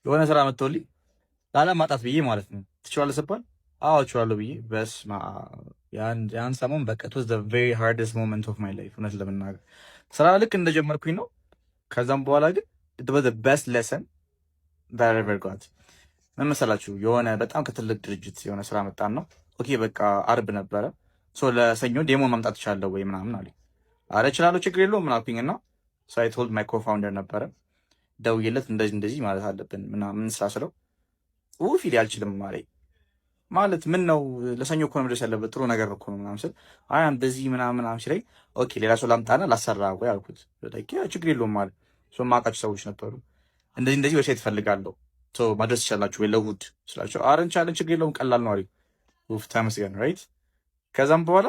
የሆነ ስራ መጥቶልኝ ላለማጣት ብዬ ማለት ነው። ትችላለህ ስባል አዎ እችላለሁ ብዬ በስመ አብ ያን ሰሞን በቃ it was the very hardest moment of my life እውነት ለመናገር ስራ ልክ እንደጀመርኩኝ ነው። ከዛም በኋላ ግን it was the best lesson that I ever got። ምን መሰላችሁ? የሆነ በጣም ከትልቅ ድርጅት የሆነ ስራ መጣን ነው። ኦኬ በቃ አርብ ነበረ። ሶ ለሰኞ ዴሞ ማምጣት እችላለሁ ወይ ምናምን አለኝ። አረ እችላለሁ ችግር የለውም ምን አልኩኝና ሶ አይ ቶልድ ማይ ኮፋውንደር ነበረ ደውዬለት እንደዚህ እንደዚህ ማለት አለብን ምናምን ስራ ስለው ፊል አልችልም አለኝ። ማለት ምን ነው ለሰኞ እኮ ነው መድረስ ያለበት ጥሩ ነገር እኮ ነው ምናምን ስል አይ እንደዚህ ምናምን ምናምን ሲለኝ ኦኬ ሌላ ሰው ላምጣና ላሰራ ወይ አልኩት። ችግር የለውም ማለት ሶ የማውቃቸው ሰዎች ነበሩ እንደዚህ እንደዚህ ዌብሳይት እፈልጋለሁ ማድረስ ይቻላችሁ ወይ ለእሑድ ስላቸው አረ እንቻለን ችግር የለውም ቀላል ነው አለኝ። ተመስገን ራይት። ከዛም በኋላ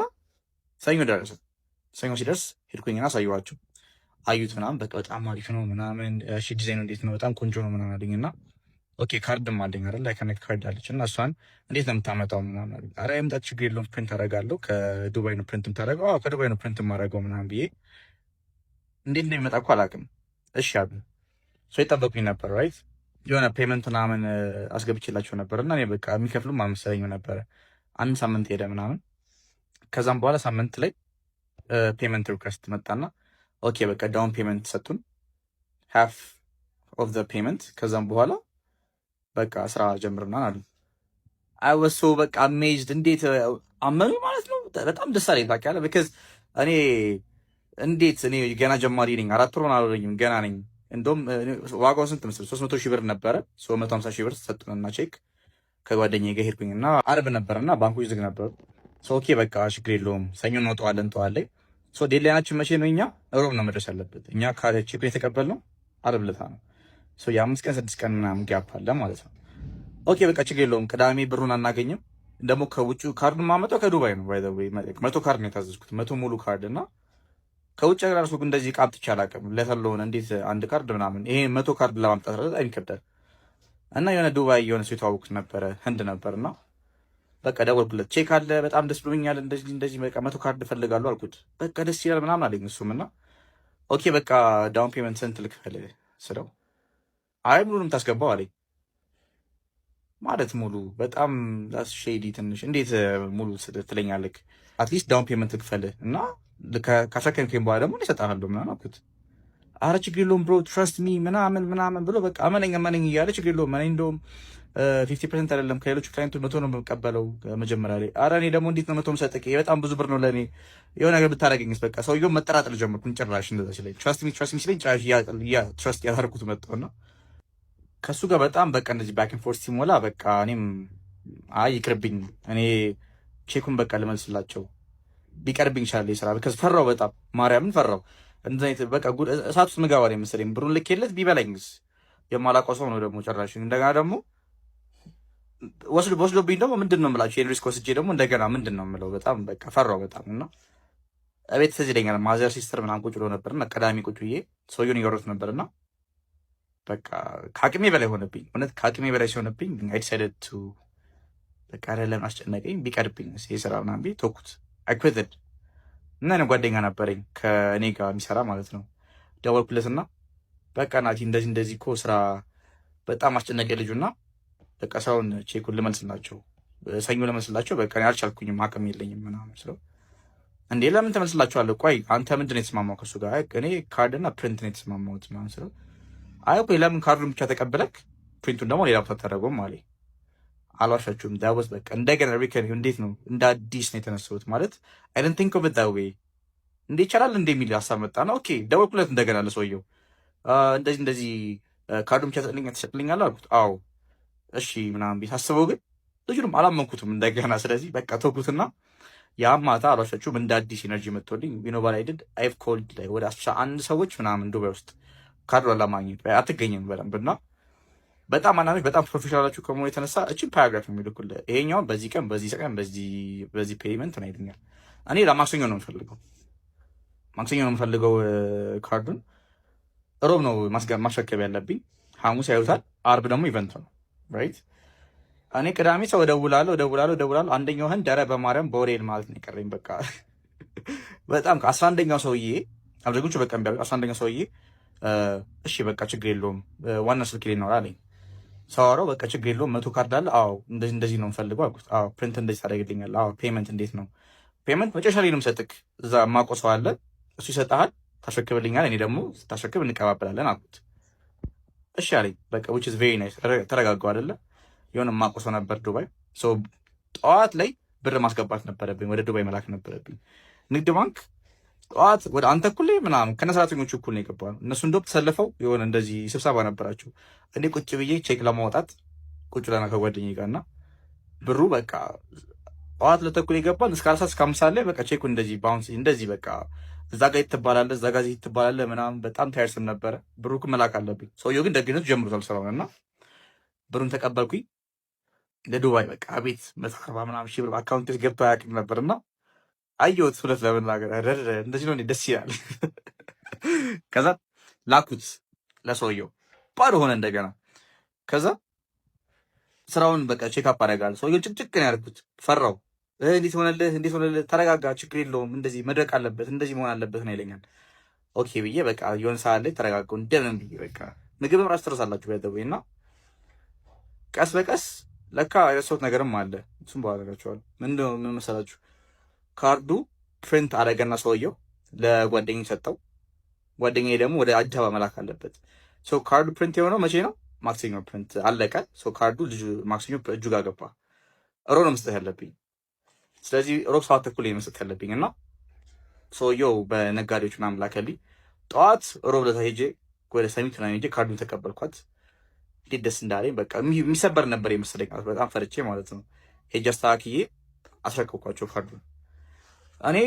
ሰኞ ደረሰ። ሰኞ ሲደርስ ሄድኩኝና አሳየኋቸው። አዩት ምናምን በቃ በጣም አሪፍ ነው ምናምን እሺ ዲዛይኑ እንዴት ነው በጣም ቆንጆ ነው ምናምን አለኝና ኦኬ ካርድም አለኝ አይደል ላይ ከኔክት ካርድ አለች እና እሷን እንዴት ነው የምታመጣው ምናምን አለኝ። አረ የምጣት ችግር የለውም ፕሪንት አደርጋለሁ ከዱባይ ነው ፕሪንት የምታደርገው? አዎ ከዱባይ ነው ፕሪንት የማደርገው ምናምን ብዬ እንዴት እንደሚመጣ እኮ አላውቅም። እሺ አሉ። ሰው ይጠበቁኝ ነበር ራይት። የሆነ ፔመንት ምናምን አስገብቼላቸው ነበር እና እኔ በቃ የሚከፍሉም አልመሰለኝም ነበረ። አንድ ሳምንት ሄደ ምናምን። ከዛም በኋላ ሳምንት ላይ ፔመንት ሪኩዌስት መጣና ኦኬ በቃ ዳውን ፔመንት ሰጡን ሃፍ ኦፍ ዘ ፔመንት። ከዛም በኋላ በቃ ስራ ጀምርና አሉ። አይ ዋዝ ሶ በቃ አሜዝድ። እንዴት አመኑ ማለት ነው። በጣም ደስ አለኝ ታውቂያለህ። ቢካዝ እኔ እንዴት እኔ ገና ጀማሪ ነኝ። 4 ወር አልሆነኝም ገና ነኝ። እንደውም ዋጋው ስንት መሰለህ? 300 ሺህ ብር ነበረ። 150 ሺህ ብር ሰጡንና ቼክ ከጓደኛዬ ጋር ሄድኩኝና አርብ ነበርና ባንኮች ዝግ ነበሩ። ኦኬ በቃ ችግር የለውም ሰኞ እንወጣዋለን ተዋለኝ። ዴድላይናችን መቼ ነው? እኛ ሮብ ነው መድረስ ያለበት። እኛ ቼኩን የተቀበልነው አርብ ዕለት ነው። የ5 ቀን 6 ቀን ምናምን ጋፕ አለ ማለት ነው። ኦኬ በቃ ችግር የለውም ቅዳሜ ብሩን አናገኝም። ደግሞ ከውጭ ካርዱን ማመጣው ከዱባይ ነው። ባይ ዘ ዌይ 100 ካርድ ነው የታዘዝኩት 100 ሙሉ ካርድ እና ከውጭ ሀገር ራሱ እንደዚህ ቃብት አላውቅም። ለተለሆነ እንዴት አንድ ካርድ ምናምን ይሄ 100 ካርድ ለማምጣት በጣም ይከብዳል። እና የሆነ ዱባይ የሆነ ሰው የተዋወቁት ነበረ ህንድ ነበርና በቃ ደወልኩለት። ቼክ አለ በጣም ደስ ብሎኛል እንደዚህ እንደዚህ በቃ 100 ካርድ እፈልጋለሁ አልኩት። በቃ ደስ ይላል ምናምን አለኝ እሱም እና ኦኬ በቃ ዳውን ፔመንት ስንት ልክፈል ስለው አይ ሙሉንም ታስገባው አለኝ። ማለት ሙሉ በጣም ሼዲ ትንሽ እንዴት ሙሉ ትለኛለህ? አትሊስት ዳውን ፔመንት ልክፈል እና ካሰከንከኝ በኋላ ደግሞ እሰጥሃለሁ ምናምን አልኩት። አረ ችግር የለውም ብሮ ትረስት ሚ ምናምን ምናምን ብሎ በቃ እመነኝ እያለ ችግር የለውም እኔ እንደውም 50% አይደለም ከሌሎቹ ክላይንቶች 100 ነው የምቀበለው መጀመሪያ ላይ። አረ እኔ ደግሞ እንዴት ነው 100 የምሰጥህ? በጣም ብዙ ብር ነው ለእኔ የሆነ ነገር ብታደርገኝስ? በቃ ሰውየው መጠራጠር ጀመርኩኝ። ጭራሽ እንደዛ ሲለኝ ትረስት ሚ ሲለኝ ጭራሽ ትረስት ያደርኩት መጣሁና ከእሱ ጋር በጣም በቃ እንደዚህ ባክ ኤንድ ፎርስ ሲሞላ በቃ እኔም አይ ይቅርብኝ እኔ ቼኩን በቃ ልመልስላቸው ቢቀርብኝ ይችላል ስራ ከዚ ፈራው በጣም ማርያምን ፈራው። እንደዚህ በቃ እሳት ውስጥ ምገባ ነው መሰለኝ። ብሩን ልኬለት ቢበላኝስ? የማላውቀው ሰው ነው ደግሞ ጭራሽ እንደገና ደግሞ ወስዶብኝ ደግሞ ምንድን ነው የምላቸው የሪስክ ወስጄ ደግሞ እንደገና ምንድን ነው የምለው? በጣም በቃ ፈራው በጣም እና እቤት ትዝ ይለኛል ማዘር ሲስተር ምናምን ቁጭ ብሎ ነበርና ቀዳሚ ቁጭ ብዬ ሰውየውን እያወሩት ነበርና በቃ ከአቅሜ በላይ ሆነብኝ። እውነት ከአቅሜ በላይ ሲሆነብኝ አይ ዲሳይደድ ቱ በቃ አይደለም አስጨነቀኝ ቢቀርብኝ የስራ ምናምን ቤት ተውኩት። አይ ኩዊትድ እና እኔ ጓደኛ ነበረኝ ከእኔ ጋር የሚሰራ ማለት ነው። ደወልኩለትና በቃ ናቲ እንደዚህ እንደዚህ እኮ ስራ በጣም አስጨነቀ ልጁና በቃ ሰውን ቼኩን ልመልስላቸው ሰኞ ልመልስላቸው በቃ አልቻልኩኝም አቅም የለኝም ምናምን ስለው እንዴ ለምን ተመልስላቸዋለሁ? ቆይ አንተ ምንድን ነው የተስማማው ከሱ ጋር? እኔ ካርድና ፕሪንት ነው የተስማማሁት ምናምን ስለው አይ ቆይ ለምን ካርዱን ብቻ ተቀበለክ ፕሪንቱን ደግሞ ሌላ ቦታ ታደርገውም አለኝ። አልዋሻችሁም ዳወስ በቃ እንደገና ሪከን እንዴት ነው እንደ አዲስ ነው የተነሳሁት ማለት አይ ዶንት ቲንክ ኦፍ ኢት ዳት ዌይ እንዴ ይቻላል እንደ የሚል ሀሳብ መጣና ኦኬ ደወልኩለት እንደገና ለሰውየው እንደዚህ እንደዚህ ካርዱን ብቻ ትሰጥልኛለህ አልኩት። አዎ እሺ ምናምን ቤት አስበው ግን ልጁንም አላመንኩትም እንደገና። ስለዚህ በቃ ተውኩትና ያ ማታ አልዋሻችሁም እንደ አዲስ ኤነርጂ መጥቶልኝ ቢኖባል አይደል አይቭ ኮልድ ላይ ወደ 11 ሰዎች ምናምን ዱባይ ውስጥ ካርድ ለማግኘት አትገኝም በደንብ እና በጣም አናኖች በጣም ፕሮፌሽናላችሁ ከመሆኑ የተነሳ እችን ፓራግራፍ የሚልኩልህ ይሄኛውን በዚህ ቀን በዚህ ቀን በዚህ ፔይመንት ነው ይሉኛል። እኔ ለማክሰኞ ነው የምፈልገው ማክሰኞ ነው የምፈልገው ካርዱን ሮብ ነው ማስረከብ ያለብኝ። ሐሙስ ያዩታል። አርብ ደግሞ ኢቨንት ነው ራይት። እኔ ቅዳሜ ሰው እደውላለሁ አንደኛው ህን ደረ በማርያም በወሬል ማለት ነው የቀረኝ በቃ በጣም ከ11ኛው ሰውዬ አብዘጎቹ በቃ 11ኛው ሰውዬ እሺ በቃ ችግር የለውም ዋና ስልክ ላይ ነው አለኝ። ሳወራው በቃ ችግር የለውም 100 ካርድ አለ? አዎ እንደዚህ እንደዚህ ነው የምፈልገው አልኩት። አዎ ፕሪንት እንደዚህ ታደርግልኛል? አዎ ፔመንት እንዴት ነው? ፔመንት መጨረሻ ላይ ነው የምሰጥክ። እዛ የማውቀው ሰው አለ፣ እሱ ይሰጥሃል፣ ታስረክብልኛል፣ እኔ ደግሞ ስታስረክብ እንቀባበላለን አልኩት። እሺ አለኝ። በቃ which is very nice። ተረጋጋው አይደለ? የሆነ የማውቀው ሰው ነበር ዱባይ። ጠዋት ላይ ብር ማስገባት ነበረብኝ፣ ወደ ዱባይ መላክ ነበረብኝ። ንግድ ባንክ ጠዋት ወደ አንተ እኩል ምናምን ከነ ሰራተኞቹ እኩል ነው የገባነው። እነሱ እንደው ተሰልፈው የሆነ እንደዚህ ስብሰባ ነበራቸው። እኔ ቁጭ ብዬ ቼክ ለማውጣት ቁጭ ለና ከጓደኛዬ ጋር እና ብሩ በቃ ጠዋት ለተኩል የገባን እስከ 4 ሰዓት እስከ 5 ሰዓት ላይ በቃ ቼኩ እንደዚህ ባውንስ እንደዚህ በቃ እዛ ጋር ትባላለህ እዛ ጋር ትባላለህ ምናምን በጣም ታይርስም ነበረ። ብሩ መላክ አለብኝ። ሰውየው ግን ደግነቱ ጀምሮታል ስራውን እና ብሩን ተቀበልኩኝ። ለዱባይ በቃ ቤት 140 ምናምን ሺህ ብር አካውንት ገብቶ አያውቅም ነበርና አየሁት። ሁለት ለመናገር እንደዚህ ነው ደስ ይላል። ከዛ ላኩት ለሰውየው ባዶ ሆነ እንደገና። ከዛ ስራውን በቃ ቼክአፕ አደርጋለሁ። ሰውየው ጭቅጭቅ ነው ያልኩት። ፈራው። እንዴት ሆነልህ? እንዴት ሆነልህ? ተረጋጋ፣ ችግር የለውም እንደዚህ መድረቅ አለበት እንደዚህ መሆን አለበት ነው ይለኛል። ኦኬ ብዬ በቃ የሆነ ሰዓት ላይ ተረጋጋው እንደምን ብዬ በቃ ምግብ ራስ ትረሳላችሁ ያደውኝ እና ቀስ በቀስ ለካ የረሳሁት ነገርም አለ። እሱም በኋላ እላችኋለሁ። ምንድነው ምን መሰላችሁ? ካርዱ ፕሪንት አደረገና ሰውየው ለጓደኛዬ ሰጠው። ጓደኛዬ ደግሞ ወደ አዲስ አበባ መላክ አለበት። ካርዱ ፕሪንት የሆነው መቼ ነው? ማክሰኞ ፕሪንት አለቀ። ካርዱ ልጁ ማክሰኞ እጁ ጋር ገባ። ሮብ ነው መስጠት ያለብኝ። ስለዚህ ሮብ 7 ተኩል መስጠት ያለብኝ እና ሰውየው በነጋዴዎች ምናምን ላከልኝ። ጠዋት ሮብ ለታ ሄጄ ወደ ሰሚት ምናምን ሄጄ ካርዱን ተቀበልኳት። እንዴት ደስ እንዳለኝ በቃ የሚሰበር ነበር የመሰለኝ። በጣም ፈርቼ ማለት ነው። ሄጄ አስተካክዬ አስረከብኳቸው ካርዱን። እኔ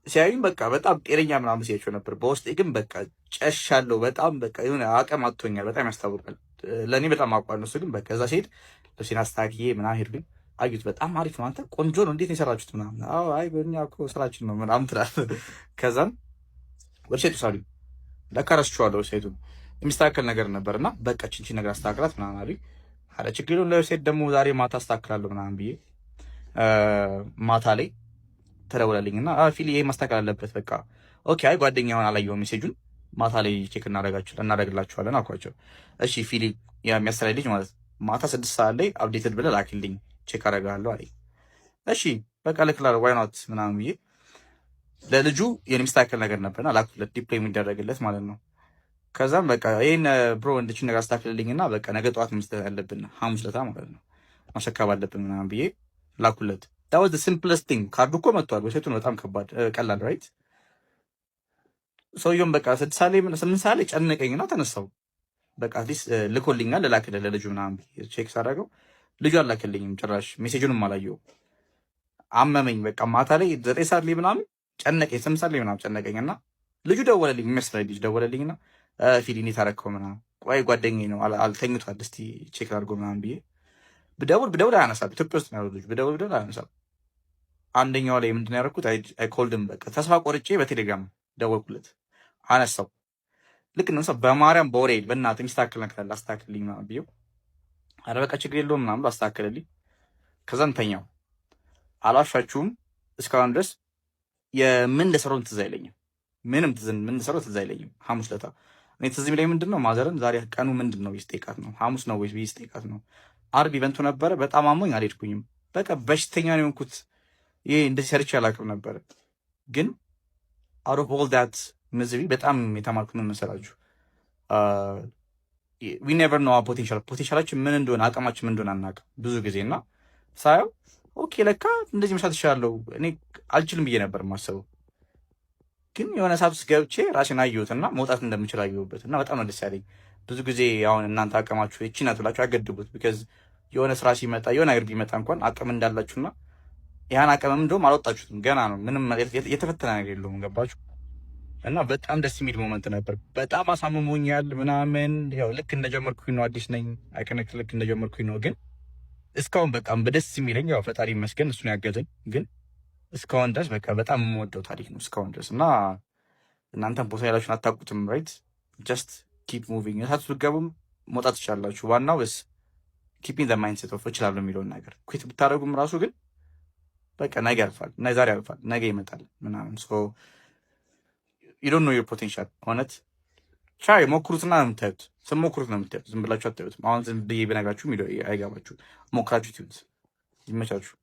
ሲያዩኝ በቃ በጣም ጤነኛ ምናምን ሲያቸው ነበር። በውስጤ ግን በቃ ጨሻለሁ። በጣም በቃ የሆነ አቅም አጥቶኛል። በጣም ያስታውቃል። ለእኔ በጣም አውቋል። እነሱ ግን በቃ እዛ ሲሄድ ልብሴን አስተካክዬ ምናምን ሄድኩኝ። አዩት። በጣም አሪፍ ነው አንተ ቆንጆ ነው እንዴት ነው የሰራችሁት ምናምን። አዎ አይ በእኛ እኮ ስራችን ነው ምናምን ትላለህ። ከዛም ወደ ሴቱ ሳሉኝ። ለካ ረስቼዋለሁ ሴቱን የሚስተካከል ነገር ነበር እና በቃ ችንቺ ነገር አስተካክላት ምናምን አሉኝ። አረ ችግር የለውም ለሴት ደግሞ ዛሬ ማታ አስተካክላለሁ ምናምን ብዬ ማታ ላይ ተደውላለኝና ፊሊ ይሄ ማስተካከል አለበት በቃ ኦኬ። አይ ጓደኛውን አላየሁም ሜሴጁን ማታ ላይ ቼክ እናደርግላችኋለን አልኳቸው። እሺ ፊሊ የሚያስተላልፍ ልጅ ማለት ማታ 6 ሰዓት ላይ አፕዴትድ ብለህ ላክልኝ ቼክ አደርጋለሁ አለኝ። እሺ በቃ ልክላለሁ ዋይ ኖት ምናምን ብዬ ለልጁ የሚስተካከል ነገር ነበርና ላክለት ዲፕሎይ የሚደረግለት ማለት ነው። ከዛም በቃ ይሄን ብሮ እንድችን ነገር አስተካክልልኝና በቃ ነገ ጠዋት መስጠት ያለብን ሐሙስ ዕለት ማለት ነው ማሸካብ አለብን ምናምን ብዬ ላኩለት። that was the simplest thing። ካርዱ እኮ መጥቷል። ወይሴቱን በጣም ከባድ ቀላል ራይት። ሰውየውም በቃ 8 ሰዓት ላይ ጨነቀኝና ተነሳው። በቃ አትሊስት ልኮልኛል ልላክልህ ለልጁ ምናምን ቼክ ሳደርገው ልጁ አላክልኝም ጭራሽ ሜሴጁንም አላየሁም። አመመኝ በቃ ማታ ላይ 9 ሰዓት ላይ ምናምን ጨነቀኝ። 8 ሰዓት ላይ ምናምን ጨነቀኝና ልጁ ደወለልኝ። የሚመስለኝ ልጅ ደወለልኝና ፊሊ እንዴት አደረከው ምናምን ቆይ ጓደኛዬ ነው አልተኝቷል እስቲ ቼክ አድርጎ ምናምን ብዬ ብደውል አያነሳም። ኢትዮጵያ ውስጥ ነው ያለው ልጅ። ብደውል አያነሳም። አንደኛው ላይ ምንድን ነው ያደረኩት? አይ ኮልድም በቃ ተስፋ ቆርጬ በቴሌግራም ደወልኩለት። አነሳው። ልክ ነው በማርያም በወሬ በእናትህ የሚስተካከል ነገር አለ አስተካክልልኝ ምናምን ብዬው አረ በቃ ችግር የለውም ምናምን ብሎ አስተካከለልኝ። ከዛም ተኛው። አላሻችሁም እስካሁን ድረስ የምን እንደሰራው ትዝ አይለኝም። ምን እንደሰራው ትዝ አይለኝም። ሐሙስ ለታ እኔ ትዝ የሚለኝ ምንድን ነው ማዘርን ዛሬ ቀኑ ምንድን ነው ይስጠይቃት ነው ሐሙስ ነው ወይስ ይስጠይቃት ነው። አርብ ኢቨንቱ ነበረ። በጣም አሞኝ አልሄድኩኝም። በቃ በሽተኛ ነው የሆንኩት። ይሄ እንደዚህ ሰርቼ አላውቅም ነበር። ግን አውት ኦፍ ኦል ዳት ምዝቢ በጣም የተማርኩት ምን መሰላችሁ? ዊ ኔቨር ኖ ፖቴንሻላችን ምን እንደሆነ አቅማችን ምን እንደሆነ አናውቅም ብዙ ጊዜ እና ሳየው ኦኬ ለካ እንደዚህ መስራት ይችላለሁ። እኔ አልችልም ብዬ ነበር የማስበው። ግን የሆነ ሰዓት ውስጥ ገብቼ ራሴን አየሁትና መውጣት እንደምችል አየሁበት እና በጣም ነው ደስ ያለኝ። ብዙ ጊዜ አሁን እናንተ አቅማችሁ እቺ ናት ብላችሁ አገድቡት። ቢካዝ የሆነ ስራ ሲመጣ የሆነ ነገር ቢመጣ እንኳን አቅም እንዳላችሁና ያን አቅምም እንደውም አልወጣችሁትም ገና ነው። ምንም የተፈተነ ነገር የለውም። ገባችሁ? እና በጣም ደስ የሚል ሞመንት ነበር። በጣም አሳምሞኛል ምናምን። ያው ልክ እንደጀመርኩኝ ነው፣ አዲስ ነኝ አይከነክ ልክ እንደጀመርኩኝ ነው። ግን እስካሁን በጣም በደስ የሚለኝ ያው ፈጣሪ ይመስገን እሱን ያገዘኝ። ግን እስካሁን ድረስ በቃ በጣም የምወደው ታሪክ ነው እስካሁን ድረስ እና እናንተም ቦታ ያላችሁን አታውቁትም። ራይት ጀስት ኪፕ ሙቪንግ። እሳት ብትገቡም መውጣት ትችላላችሁ። ዋናው ስ ኪፒንግ ዘ ማይንድሴት ኦፍ እችላለሁ የሚለውን ነገር ኩዊት ብታደረጉም ራሱ ግን በቃ ነገ ያልፋል፣ ዛሬ ያልፋል፣ ነገ ይመጣል ምናምን። ሶ ዩ ዶንት ኖ ዮር ፖቴንሻል። እውነት ሻይ ሞክሩትና ነው የምታዩት። ሞክሩት ነው የምታዩት። ዝም ብላችሁ አታዩትም። አሁን ዝም ብዬ ብነግራችሁ አይገባችሁ። ሞክራችሁ ትዩት። ይመቻችሁ።